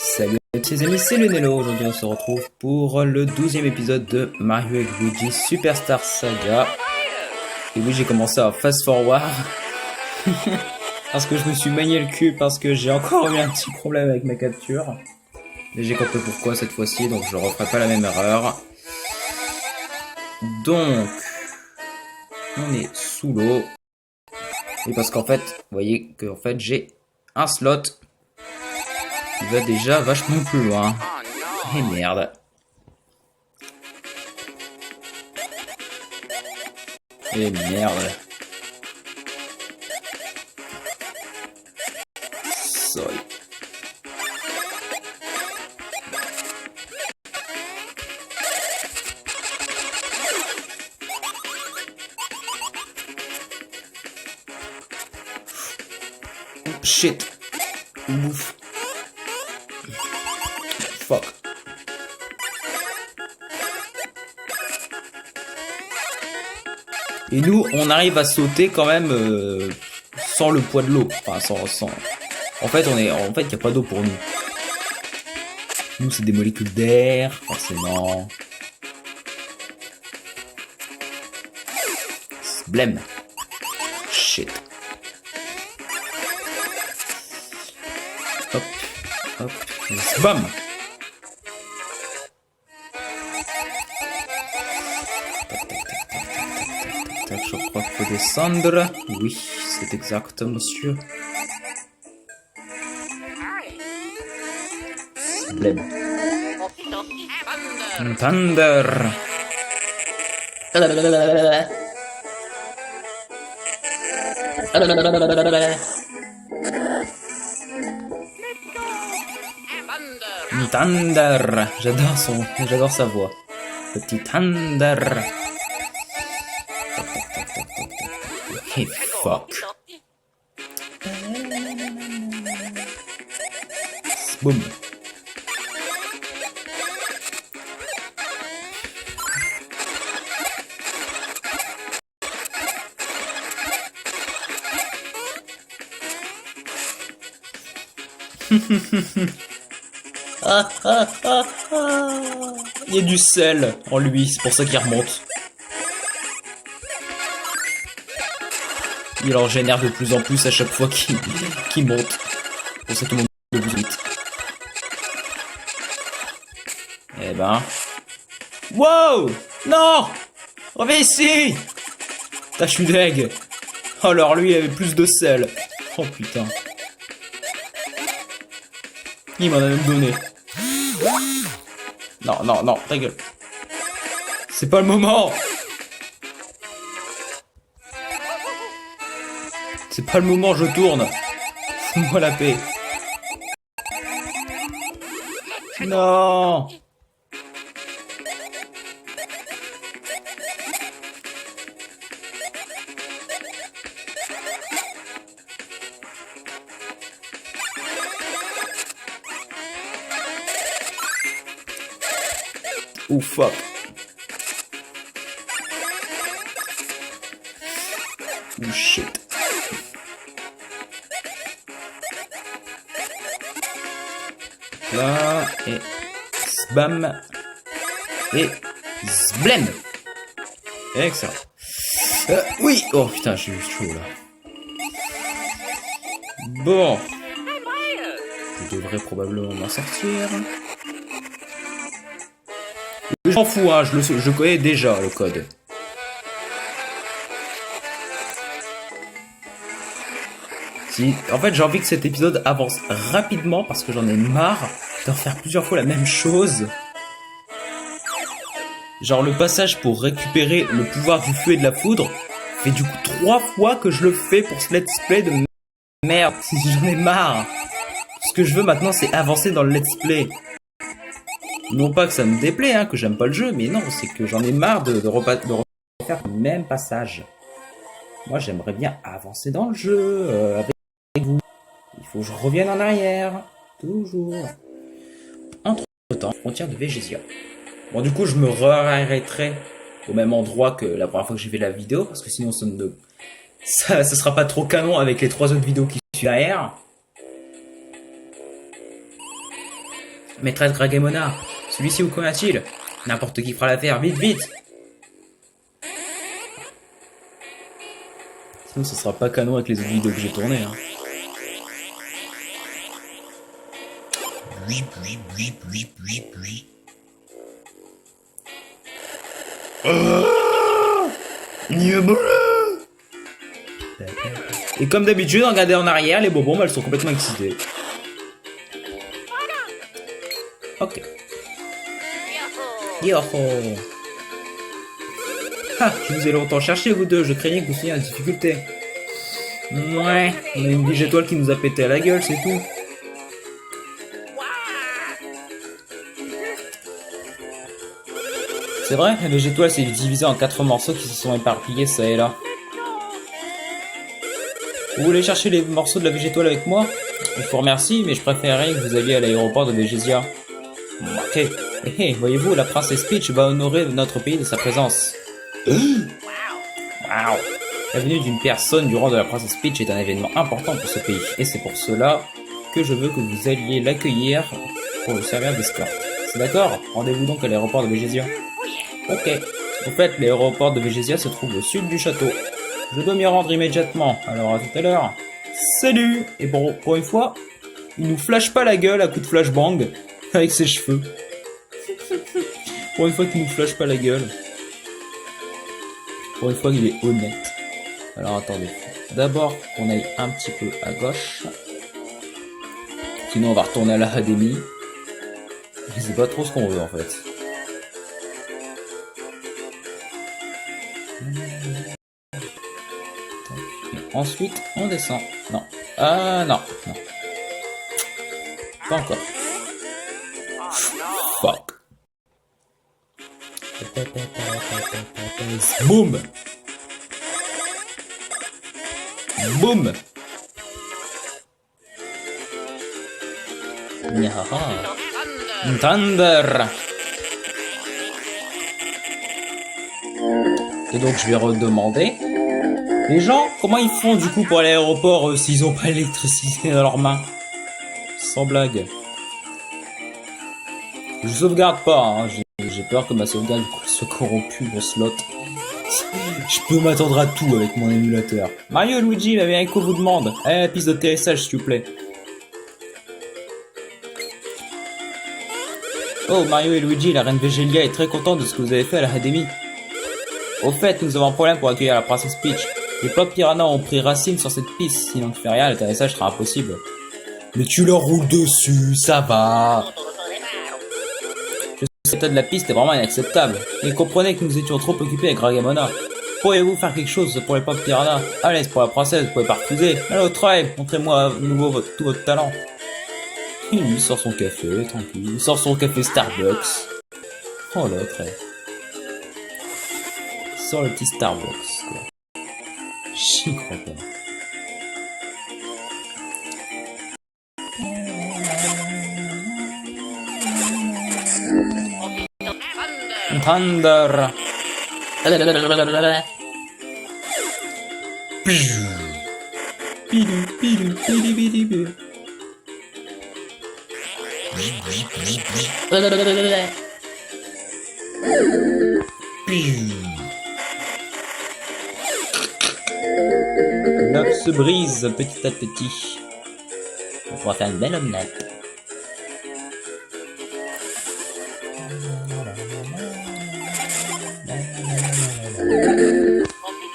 Salut à tous les amis, c'est le Nello. Aujourd'hui on se retrouve pour le 12e épisode de Mario et Luigi Superstar Saga. Et oui, j'ai commencé à fast forward parce que je me suis manié le cul, parce que j'ai encore eu un petit problème avec ma capture. Mais j'ai compris pourquoi cette fois-ci, donc je referai pas la même erreur. Donc, on est sous l'eau. Et parce qu'en fait, vous voyez que en fait j'ai un slot qui va déjà vachement plus loin. Et merde. Et merde. Sorry. Shit. Ouf. Fuck. Et nous, on arrive à sauter quand même sans le poids de l'eau. Enfin, sans. En fait, il n'y a pas d'eau pour nous. Nous, c'est des molécules d'air, forcément. Blême. Shit. Hop, hop, bam. Je crois qu'il faut descendre. Oui, c'est exact, monsieur. Blême. Thunder. Thunder. J'adore sa voix. Le petit Thunder. Hey, fuck. Boum. Il y a du sel en lui, c'est pour ça qu'il remonte. Il en génère de plus en plus à chaque fois qu'il monte. Pour ça qu'il monte de plus vite. Eh ben... Wow! Non! Reviens ici! Putain, je suis deg. Alors lui, il avait plus de sel. Oh putain. Il m'en a même donné. Non, non, non, ta gueule. C'est pas le moment! C'est pas le moment, je tourne. Fous-moi la paix. Non. Oh fuck. Oh shit. Là, et bam, et zblem. Excellent. Oui. Oh putain, j'ai eu chaud là. Bon. Je devrais probablement m'en sortir. Je m'en fous, hein, je connais déjà le code. Si, en fait, j'ai envie que cet épisode avance rapidement parce que j'en ai marre de refaire plusieurs fois la même chose. Genre le passage pour récupérer le pouvoir du feu et de la foudre fait du coup 3 fois que je le fais pour ce let's play de merde. J'en ai marre. Ce que je veux maintenant, c'est avancer dans le let's play. Non pas que ça me déplaît, hein, que j'aime pas le jeu, mais non, c'est que j'en ai marre de refaire le même passage. Moi, j'aimerais bien avancer dans le jeu avec vous. Il faut que je revienne en arrière. Toujours. Entre-temps, frontière de Végésia. Bon, du coup, je me réarrêterai au même endroit que la première fois que j'ai fait la vidéo, parce que sinon, ça sera pas trop canon avec les 3 autres vidéos qui suivent derrière. Maîtresse Gragemona, celui-ci où qu'en a-t-il? N'importe qui fera l'affaire, vite, vite! Sinon, ce sera pas canon avec les autres vidéos que j'ai tournées. Hein. Et comme d'habitude, regardez en arrière, les bonbons, elles sont complètement excitées. Ok. Yoho. Ah, je vous ai longtemps cherché, vous deux. Je craignais que vous soyez en difficulté. Ouais, on a une végétoile qui nous a pété à la gueule, c'est tout. C'est vrai, la végétoile s'est divisée en 4 morceaux qui se sont éparpillés ça et là. Vous voulez chercher les morceaux de la végétoile avec moi? Je vous remercie, mais je préférerais que vous alliez à l'aéroport de Végésia. Ok. Hé, voyez-vous, la princesse Peach va honorer notre pays de sa présence. Wow. La venue d'une personne du rang de la princesse Peach est un événement important pour ce pays. Et c'est pour cela que je veux que vous alliez l'accueillir pour le servir d'escorte. C'est d'accord? Rendez-vous donc à l'aéroport de Végésia. Ok. Au fait, l'aéroport de Végésia se trouve au sud du château. Je dois m'y rendre immédiatement, alors à tout à l'heure. Salut! Et bon, pour une fois, il nous flash pas la gueule à coup de flashbang avec ses cheveux. Pour une fois qu'il nous flash pas la gueule. Pour une fois qu'il est honnête. Alors attendez. D'abord qu'on aille un petit peu à gauche. Sinon on va retourner à l'académie. Je sais pas trop ce qu'on veut en fait. Et ensuite on descend. Non. Ah non. Non. Pas encore. Fuck. Boum. Boum. Thunder. Et donc je vais redemander. Les gens, comment ils font du coup pour aller à l'aéroport s'ils ont pas l'électricité dans leurs mains? Sans blague. Je sauvegarde pas, hein. J'ai peur que ma sauvegarde soit corrompue, mon slot. Je peux m'attendre à tout avec mon émulateur. Mario et Luigi, la vérité qu'on vous demande. Piste d'atterrissage s'il vous plaît. Oh, Mario et Luigi, la reine Végélia est très contente de ce que vous avez fait à l'académie. Au fait, nous avons un problème pour accueillir la princesse Peach. Les pop piranhas ont pris racine sur cette piste, sinon tu fais rien, l'atterrissage sera impossible. Mais tu leur roules dessus, ça va. L'état de la piste est vraiment inacceptable. Et comprenez que nous étions trop occupés avec Gragemona. Pourriez-vous faire quelque chose pour les pop piranhas? Allez, c'est pour la princesse, vous pouvez pas refuser. Allez au travail, montrez-moi à nouveau tout votre talent. Et lui, il sort son café, tranquille. Il sort son café Starbucks. Oh l'autre, il sort le petit Starbucks, quoi. J'y crois pas. Thunder. L'œuf se brise petit à petit. On pourra faire une belle omelette.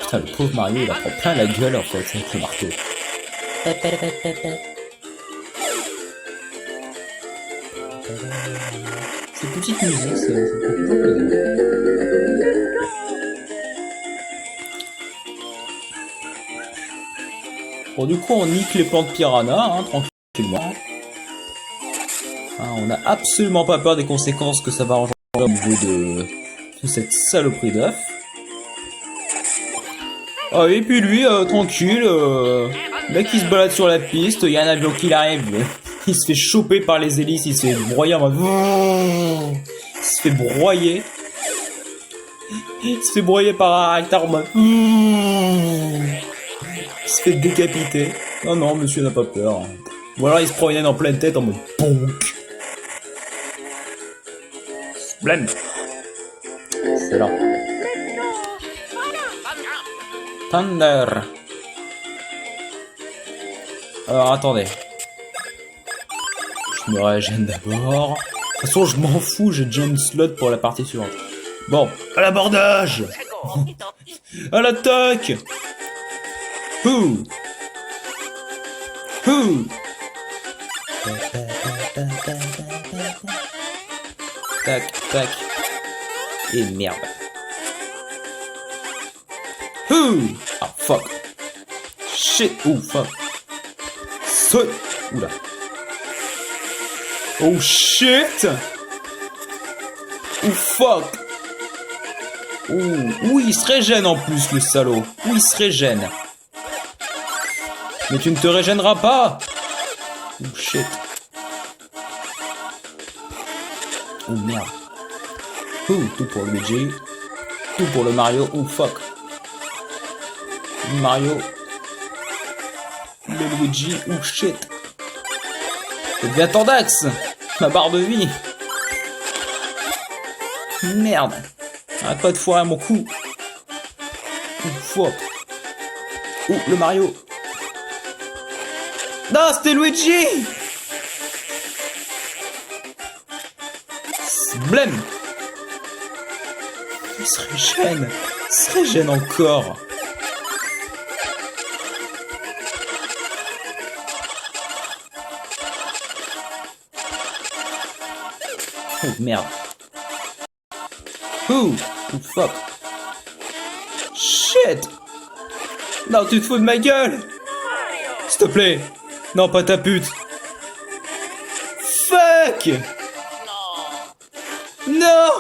Putain, le pauvre Mario, il a pris plein la gueule en fait avec le marteau. Cette petite musique, c'est toujours plaisir. Bon, du coup, on nique les plantes piranha, hein, tranquillement. Hein, on n'a absolument pas peur des conséquences que ça va engendrer au niveau de cette saloperie d'œuf. Ah, et puis lui, tranquille, le mec qui se balade sur la piste, il y a un avion qui arrive, il se fait choper par les hélices, il se fait broyer en mode... Il se fait broyer. Il se fait broyer par un rectard en mode... Il se fait décapiter. Non, non, monsieur n'a pas peur. Ou alors il se promène en pleine tête en mode bonk. Blend. C'est là. Thunder. Alors attendez. Je me régène d'abord. De toute façon, je m'en fous, j'ai déjà une slot pour la partie suivante. Bon, à l'abordage. À l'attaque. Ouh. Ouh. Tac, tac. Et merde. Ouh. Ah, fuck. Shit. Ouh, fuck. Saute. Oula. Oh shit. Oh fuck. Ouh, il se régène en plus, le salaud. Ouh, il se régène. Mais tu ne te régèneras pas. Oh shit. Oh merde. Ouh, tout pour Luigi. Tout pour le Mario. Oh fuck. Mario. Le Luigi. Oh shit. C'est bien Tandax. Ma barre de vie. Merde. Arrête pas de foirer mon coup. Oh fuck. Oh, le Mario. Non, c'était Luigi. Blême. Il se régène. Il se régène encore. Oh merde. Oh fuck. Shit. Non, tu te fous de ma gueule. S'il te plaît. Non, pas ta pute. Fuck. Non.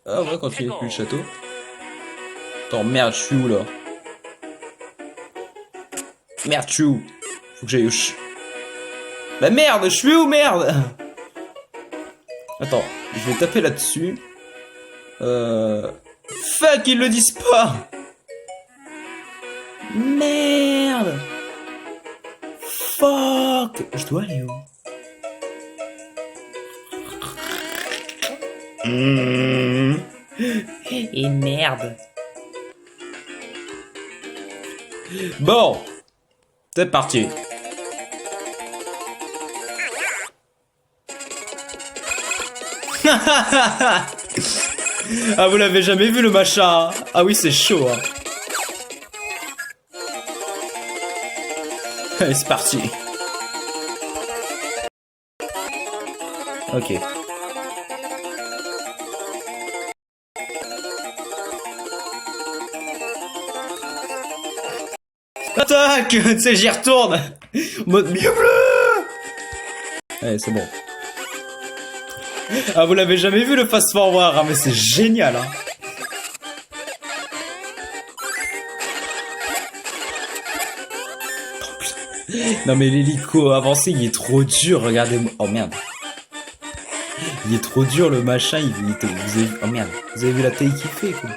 Ah ouais, quand il est plus le château. Attends, merde, je suis où là? Merde, je suis où? Faut que j'aille au Bah merde, je suis où, merde? Attends, je vais taper là-dessus. Fuck, ils le disent pas! Merde! Fuck! Je dois aller où? Et merde! Bon! C'est parti! Ah, vous l'avez jamais vu le machin? Ah oui, c'est chaud, hein. Allez, c'est parti. Ok. Attaque! Tu sais, j'y retourne! En mode mieux bleu! Allez, c'est bon. Ah, vous l'avez jamais vu le fast forward, hein, mais c'est génial, hein. Oh, putain. Non mais l'hélico avancé, il est trop dur, regardez-moi. Oh merde. Il est trop dur le machin, vous avez... Oh merde, vous avez vu la taille qu'il fait, quoi.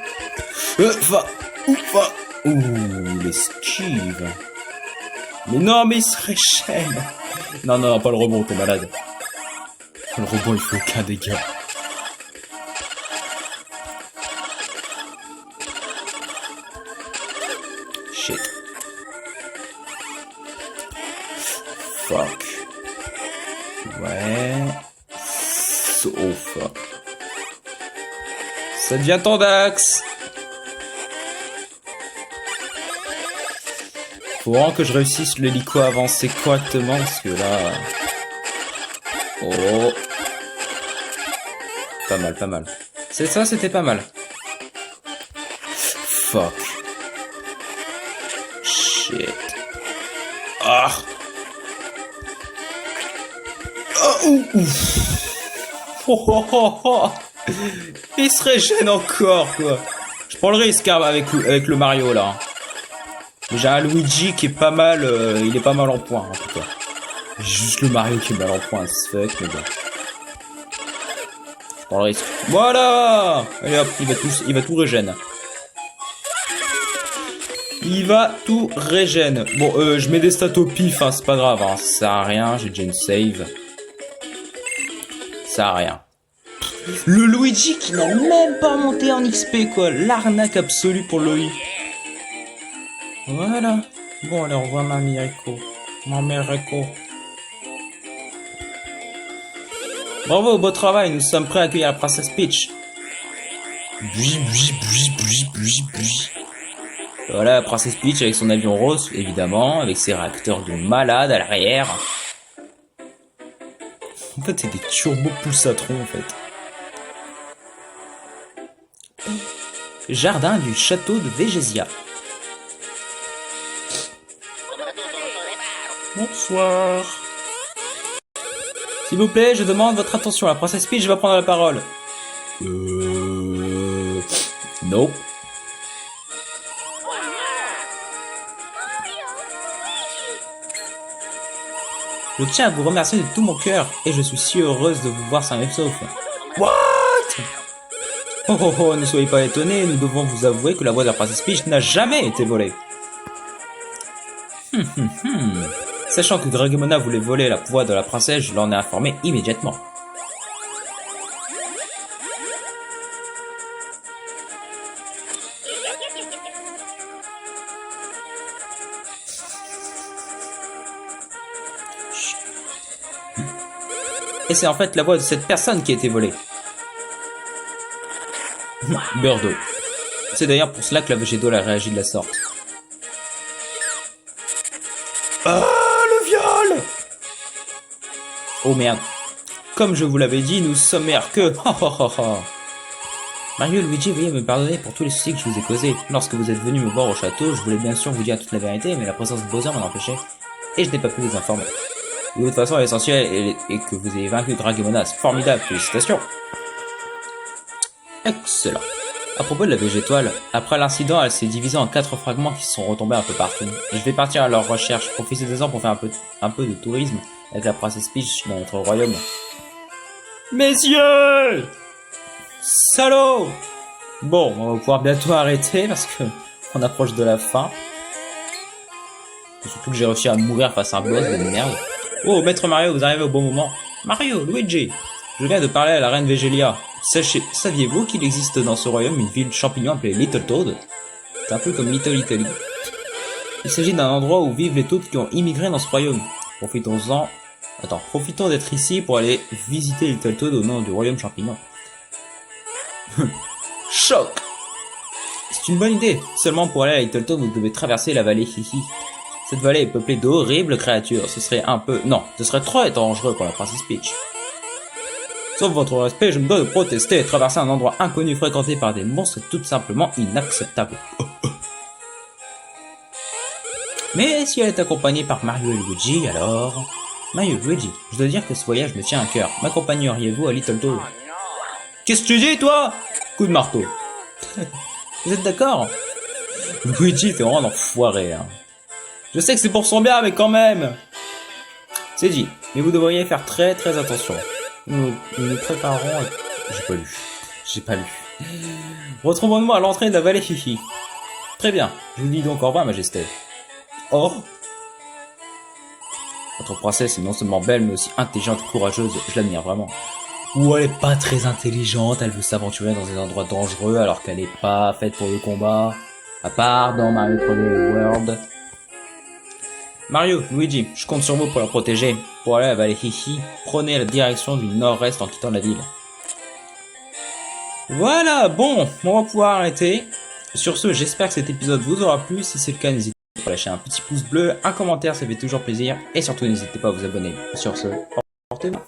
Ouh, l'esquive. Mais non, mais il se régène. Non, non, non, pas le rebond, t'es malade. Le rebond, il fait aucun dégât. Shit. Fuck. Ouais. Oh fuck. Ça devient Tandax. Faut vraiment que je réussisse l'hélico à avancer correctement parce que là... Oh. Pas mal, pas mal. C'est ça, c'était pas mal. Fuck. Shit. Ah. Oh, oh, oh, oh, oh. Il se régène encore, quoi. Je prends le risque hein, avec le Mario, là. J'ai un Luigi qui est pas mal... il est pas mal en point, en tout cas. Juste le Mario qui est mal en point, c'est fuck, mais bon. Je prends le risque. Voilà. Allez hop, il va tout régène. Il va tout régène. Bon, je mets des stats au pif, hein, c'est pas grave, hein. Ça sert à rien, j'ai déjà une save. Ça sert à rien. Le Luigi qui n'a même pas monté en XP, quoi. L'arnaque absolue pour Loïc. Voilà. Bon, allez, au revoir, Mamie Rico. Mamie Rico. Bravo, beau travail, nous sommes prêts à accueillir la princesse Peach. Voilà, la princesse Peach avec son avion rose, évidemment, avec ses réacteurs de malade à l'arrière. En fait, c'est des turbo-pulsatrons, en fait. Jardin du château de Végésia. Bonsoir. S'il vous plaît, je demande votre attention. La princesse Peach va prendre la parole. Non. Je tiens à vous remercier de tout mon cœur et je suis si heureuse de vous voir sain et sauf. What? Oh oh oh, ne soyez pas étonnés, nous devons vous avouer que la voix de la princesse Peach n'a jamais été volée. Sachant que Dragomona voulait voler la voix de la princesse, je l'en ai informé immédiatement. Et c'est en fait la voix de cette personne qui a été volée. Birdo. C'est d'ailleurs pour cela que la Végédole a réagi de la sorte. Ah, le viol! Oh merde. Comme je vous l'avais dit, nous sommes meilleurs que... Mario et Luigi, veuillez me pardonner pour tous les soucis que je vous ai causés. Lorsque vous êtes venus me voir au château, je voulais bien sûr vous dire toute la vérité, mais la présence de Bowser m'en empêchait. Et je n'ai pas pu vous informer. De toute façon, l'essentiel est que vous ayez vaincu Dragomona. C'est formidable, félicitations. Excellent. À propos de la Végétoile, après l'incident, elle s'est divisée en 4 fragments qui se sont retombés un peu partout. Je vais partir à leur recherche, profitez-en pour faire un peu de tourisme avec la princesse Peach dans notre royaume. Messieurs! Salaud! Bon, on va pouvoir bientôt arrêter parce que on approche de la fin. Surtout que j'ai réussi à mourir face à un boss de merde. Oh, Maître Mario, vous arrivez au bon moment. Mario, Luigi, je viens de parler à la reine Végélia. Saviez-vous qu'il existe dans ce royaume une ville champignon appelée Little Toad? C'est un peu comme Little Italy. Il s'agit d'un endroit où vivent les Toads qui ont immigré dans ce royaume. Profitons d'être ici pour aller visiter Little Toad au nom du royaume champignon. Choc! C'est une bonne idée. Seulement pour aller à Little Toad, vous devez traverser la vallée Hihi. Cette vallée est peuplée d'horribles créatures. Ce serait très dangereux pour la princesse Peach. Sauf votre respect, je me dois de protester et traverser un endroit inconnu fréquenté par des monstres est tout simplement inacceptable. Mais si elle est accompagnée par Mario et Luigi, alors... Mario et Luigi, je dois dire que ce voyage me tient à cœur. M'accompagneriez-vous à Little Toad? Qu'est-ce que tu dis, toi? Coup de marteau. Vous êtes d'accord? Luigi, t'es vraiment un enfoiré, hein. Je sais que c'est pour son bien, mais quand même. C'est dit, mais vous devriez faire très très attention. Nous préparons... J'ai pas lu. Retrouvons-nous à l'entrée de la vallée Fifi. Très bien, je vous dis donc au revoir, majesté. Oh. Votre princesse est non seulement belle, mais aussi intelligente et courageuse. Je l'admire vraiment. Ou elle est pas très intelligente, elle veut s'aventurer dans des endroits dangereux alors qu'elle est pas faite pour le combat. À part dans Mario 3D World. Mario, Luigi, je compte sur vous pour la protéger. Pour aller à la vallée Hihi, prenez la direction du nord-est en quittant la ville. Voilà, bon, on va pouvoir arrêter. Sur ce, j'espère que cet épisode vous aura plu. Si c'est le cas, n'hésitez pas à lâcher un petit pouce bleu, un commentaire, ça fait toujours plaisir. Et surtout, n'hésitez pas à vous abonner. Sur ce, portez-vous.